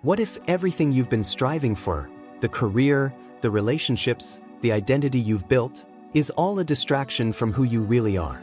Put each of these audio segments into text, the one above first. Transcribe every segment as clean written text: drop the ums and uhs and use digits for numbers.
What if everything you've been striving for, the career, the relationships, the identity you've built, is all a distraction from who you really are?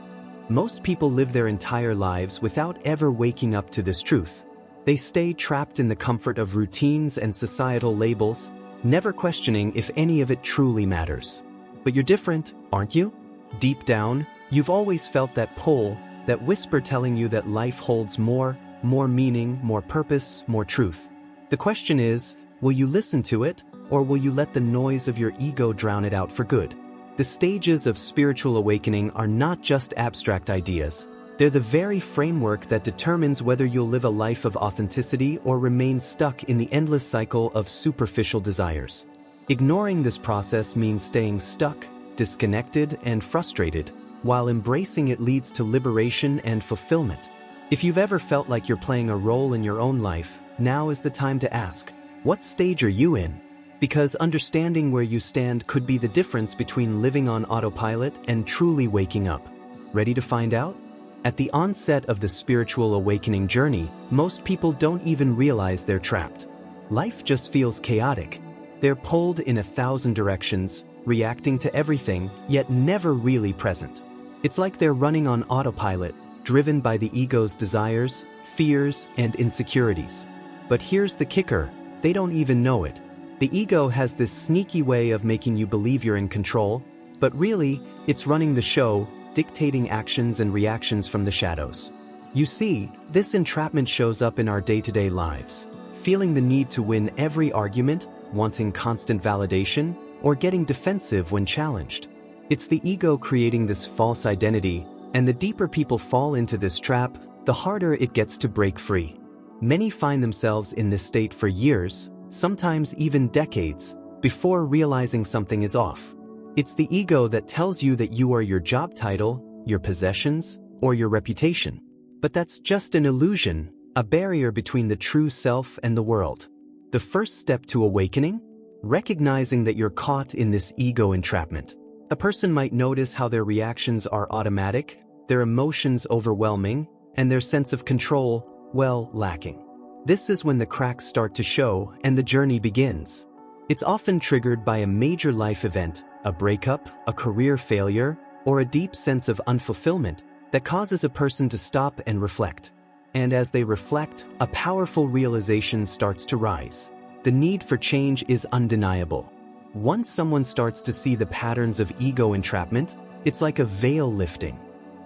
Most people live their entire lives without ever waking up to this truth. They stay trapped in the comfort of routines and societal labels, never questioning if any of it truly matters. But you're different, aren't you? Deep down, you've always felt that pull, that whisper telling you that life holds more meaning, more purpose, more truth. The question is, will you listen to it, or will you let the noise of your ego drown it out for good? The stages of spiritual awakening are not just abstract ideas. They're the very framework that determines whether you'll live a life of authenticity or remain stuck in the endless cycle of superficial desires. Ignoring this process means staying stuck, disconnected, and frustrated, while embracing it leads to liberation and fulfillment. If you've ever felt like you're playing a role in your own life, now is the time to ask, what stage are you in? Because understanding where you stand could be the difference between living on autopilot and truly waking up. Ready to find out? At the onset of the spiritual awakening journey, most people don't even realize they're trapped. Life just feels chaotic. They're pulled in 1,000 directions, reacting to everything, yet never really present. It's like they're running on autopilot, driven by the ego's desires, fears, and insecurities. But here's the kicker, they don't even know it. The ego has this sneaky way of making you believe you're in control, but really, it's running the show, dictating actions and reactions from the shadows. You see, this entrapment shows up in our day-to-day lives. Feeling the need to win every argument, wanting constant validation, or getting defensive when challenged. It's the ego creating this false identity, and the deeper people fall into this trap, the harder it gets to break free. Many find themselves in this state for years, sometimes even decades, before realizing something is off. It's the ego that tells you that you are your job title, your possessions, or your reputation. But that's just an illusion, a barrier between the true self and the world. The first step to awakening? Recognizing that you're caught in this ego entrapment. A person might notice how their reactions are automatic, their emotions overwhelming, and their sense of control, well, lacking. This is when the cracks start to show and the journey begins. It's often triggered by a major life event, a breakup, a career failure, or a deep sense of unfulfillment that causes a person to stop and reflect. And as they reflect, a powerful realization starts to rise. The need for change is undeniable. Once someone starts to see the patterns of ego entrapment, it's like a veil lifting.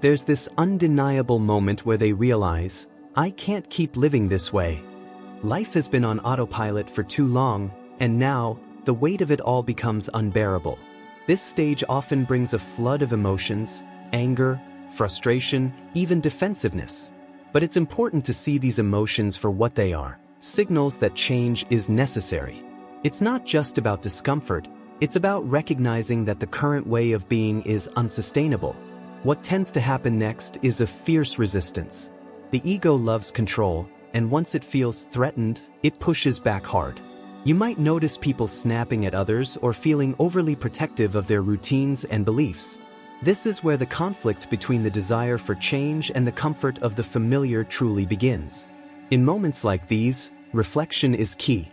There's this undeniable moment where they realize, I can't keep living this way. Life has been on autopilot for too long, and now, the weight of it all becomes unbearable. This stage often brings a flood of emotions, anger, frustration, even defensiveness. But it's important to see these emotions for what they are, signals that change is necessary. It's not just about discomfort, it's about recognizing that the current way of being is unsustainable. What tends to happen next is a fierce resistance. The ego loves control, and once it feels threatened, it pushes back hard. You might notice people snapping at others or feeling overly protective of their routines and beliefs. This is where the conflict between the desire for change and the comfort of the familiar truly begins. In moments like these, reflection is key.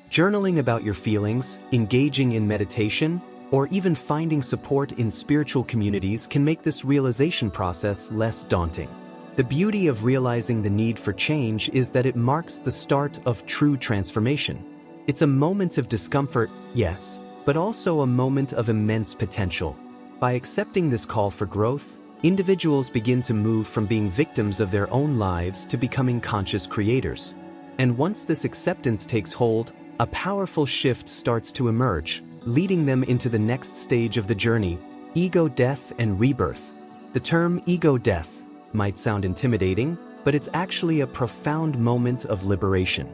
Journaling about your feelings, engaging in meditation, or even finding support in spiritual communities can make this realization process less daunting. The beauty of realizing the need for change is that it marks the start of true transformation. It's a moment of discomfort, yes, but also a moment of immense potential. By accepting this call for growth, individuals begin to move from being victims of their own lives to becoming conscious creators. And once this acceptance takes hold, a powerful shift starts to emerge, leading them into the next stage of the journey, ego death and rebirth. The term ego death might sound intimidating, but it's actually a profound moment of liberation.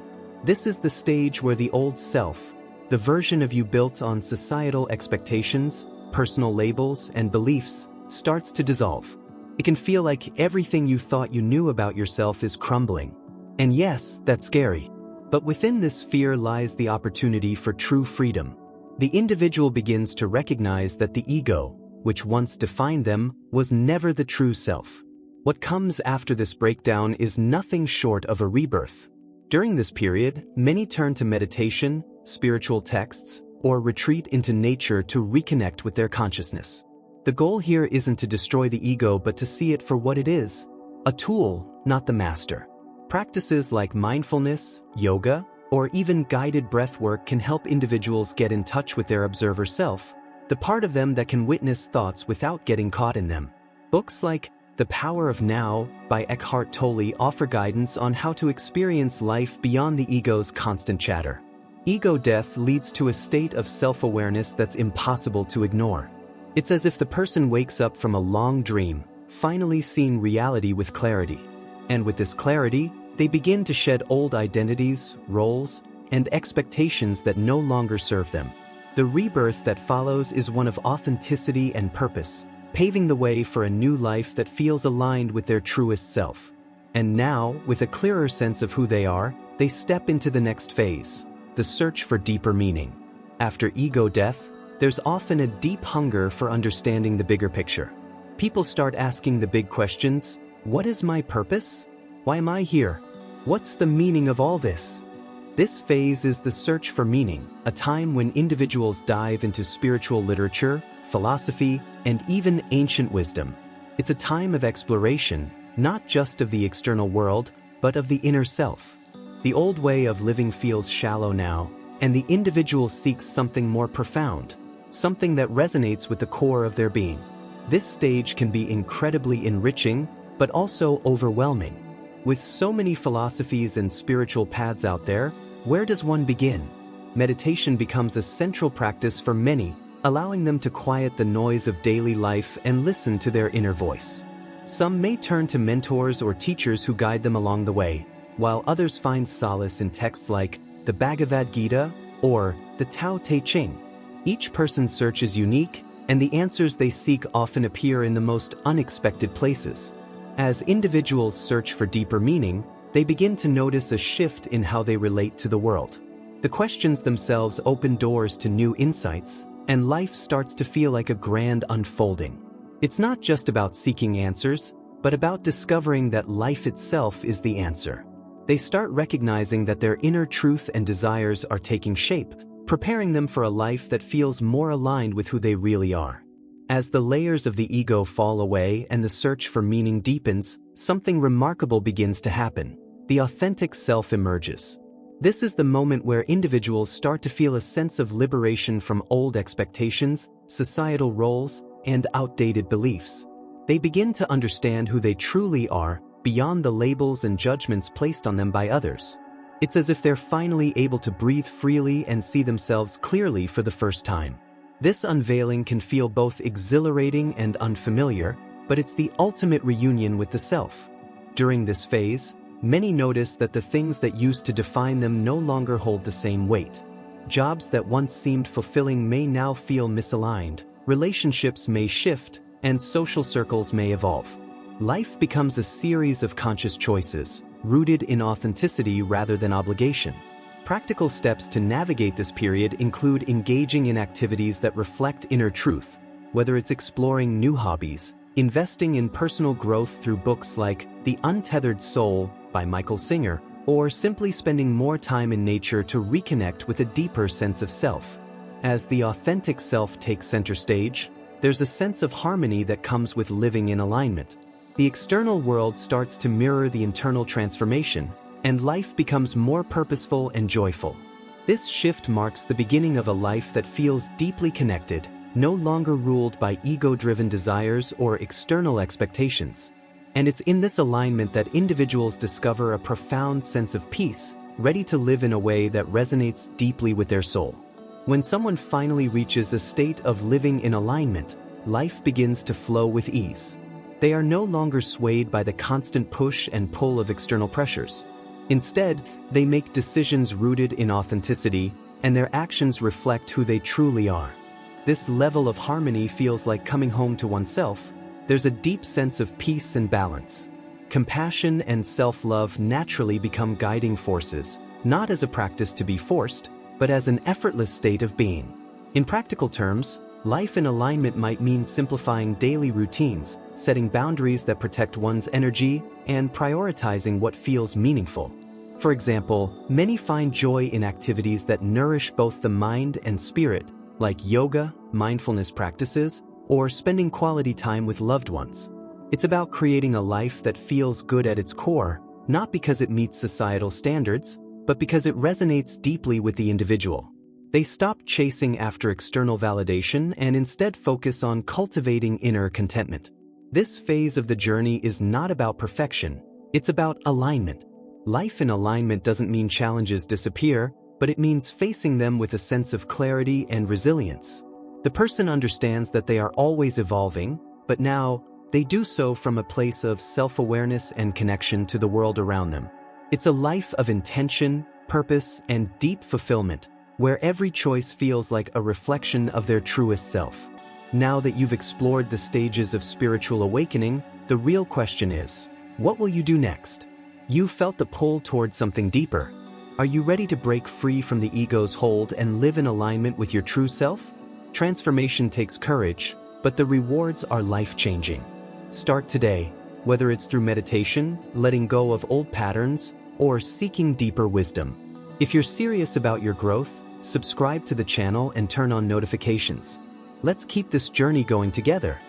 This is the stage where the old self, the version of you built on societal expectations, personal labels, and beliefs, starts to dissolve. It can feel like everything you thought you knew about yourself is crumbling. And yes, that's scary. But within this fear lies the opportunity for true freedom. The individual begins to recognize that the ego, which once defined them, was never the true self. What comes after this breakdown is nothing short of a rebirth. During this period, many turn to meditation, spiritual texts, or retreat into nature to reconnect with their consciousness. The goal here isn't to destroy the ego but to see it for what it is, a tool, not the master. Practices like mindfulness, yoga, or even guided breathwork can help individuals get in touch with their observer self, the part of them that can witness thoughts without getting caught in them. Books like The Power of Now by Eckhart Tolle offer guidance on how to experience life beyond the ego's constant chatter. Ego death leads to a state of self-awareness that's impossible to ignore. It's as if the person wakes up from a long dream, finally seeing reality with clarity. And with this clarity, they begin to shed old identities, roles, and expectations that no longer serve them. The rebirth that follows is one of authenticity and purpose, paving the way for a new life that feels aligned with their truest self. And now, with a clearer sense of who they are, they step into the next phase, the search for deeper meaning. After ego death, there's often a deep hunger for understanding the bigger picture. People start asking the big questions: what is my purpose? Why am I here? What's the meaning of all this? This phase is the search for meaning, a time when individuals dive into spiritual literature, philosophy, and even ancient wisdom. It's a time of exploration, not just of the external world, but of the inner self. The old way of living feels shallow now, and the individual seeks something more profound, something that resonates with the core of their being. This stage can be incredibly enriching, but also overwhelming. With so many philosophies and spiritual paths out there, where does one begin? Meditation becomes a central practice for many, allowing them to quiet the noise of daily life and listen to their inner voice. Some may turn to mentors or teachers who guide them along the way, while others find solace in texts like the Bhagavad Gita or the Tao Te Ching. Each person's search is unique, and the answers they seek often appear in the most unexpected places. As individuals search for deeper meaning, they begin to notice a shift in how they relate to the world. The questions themselves open doors to new insights, and life starts to feel like a grand unfolding. It's not just about seeking answers, but about discovering that life itself is the answer. They start recognizing that their inner truth and desires are taking shape, preparing them for a life that feels more aligned with who they really are. As the layers of the ego fall away and the search for meaning deepens, something remarkable begins to happen. The authentic self emerges. This is the moment where individuals start to feel a sense of liberation from old expectations, societal roles, and outdated beliefs. They begin to understand who they truly are, beyond the labels and judgments placed on them by others. It's as if they're finally able to breathe freely and see themselves clearly for the first time. This unveiling can feel both exhilarating and unfamiliar, but it's the ultimate reunion with the self. During this phase, many notice that the things that used to define them no longer hold the same weight. Jobs that once seemed fulfilling may now feel misaligned, relationships may shift, and social circles may evolve. Life becomes a series of conscious choices, rooted in authenticity rather than obligation. Practical steps to navigate this period include engaging in activities that reflect inner truth, whether it's exploring new hobbies, investing in personal growth through books like The Untethered Soul by Michael Singer, or simply spending more time in nature to reconnect with a deeper sense of self. As the authentic self takes center stage, there's a sense of harmony that comes with living in alignment. The external world starts to mirror the internal transformation, and life becomes more purposeful and joyful. This shift marks the beginning of a life that feels deeply connected, no longer ruled by ego-driven desires or external expectations. And it's in this alignment that individuals discover a profound sense of peace, ready to live in a way that resonates deeply with their soul. When someone finally reaches a state of living in alignment, life begins to flow with ease. They are no longer swayed by the constant push and pull of external pressures. Instead, they make decisions rooted in authenticity, and their actions reflect who they truly are. This level of harmony feels like coming home to oneself. There's a deep sense of peace and balance. Compassion and self-love naturally become guiding forces, not as a practice to be forced, but as an effortless state of being. In practical terms, life in alignment might mean simplifying daily routines, setting boundaries that protect one's energy, and prioritizing what feels meaningful. For example, many find joy in activities that nourish both the mind and spirit, like yoga, mindfulness practices, or spending quality time with loved ones. It's about creating a life that feels good at its core, not because it meets societal standards, but because it resonates deeply with the individual. They stop chasing after external validation and instead focus on cultivating inner contentment. This phase of the journey is not about perfection, it's about alignment. Life in alignment doesn't mean challenges disappear, but it means facing them with a sense of clarity and resilience. The person understands that they are always evolving, but now, they do so from a place of self-awareness and connection to the world around them. It's a life of intention, purpose, and deep fulfillment, where every choice feels like a reflection of their truest self. Now that you've explored the stages of spiritual awakening, the real question is, what will you do next? You've felt the pull towards something deeper. Are you ready to break free from the ego's hold and live in alignment with your true self? Transformation takes courage, but the rewards are life-changing. Start today, whether it's through meditation, letting go of old patterns, or seeking deeper wisdom. If you're serious about your growth, subscribe to the channel and turn on notifications. Let's keep this journey going together.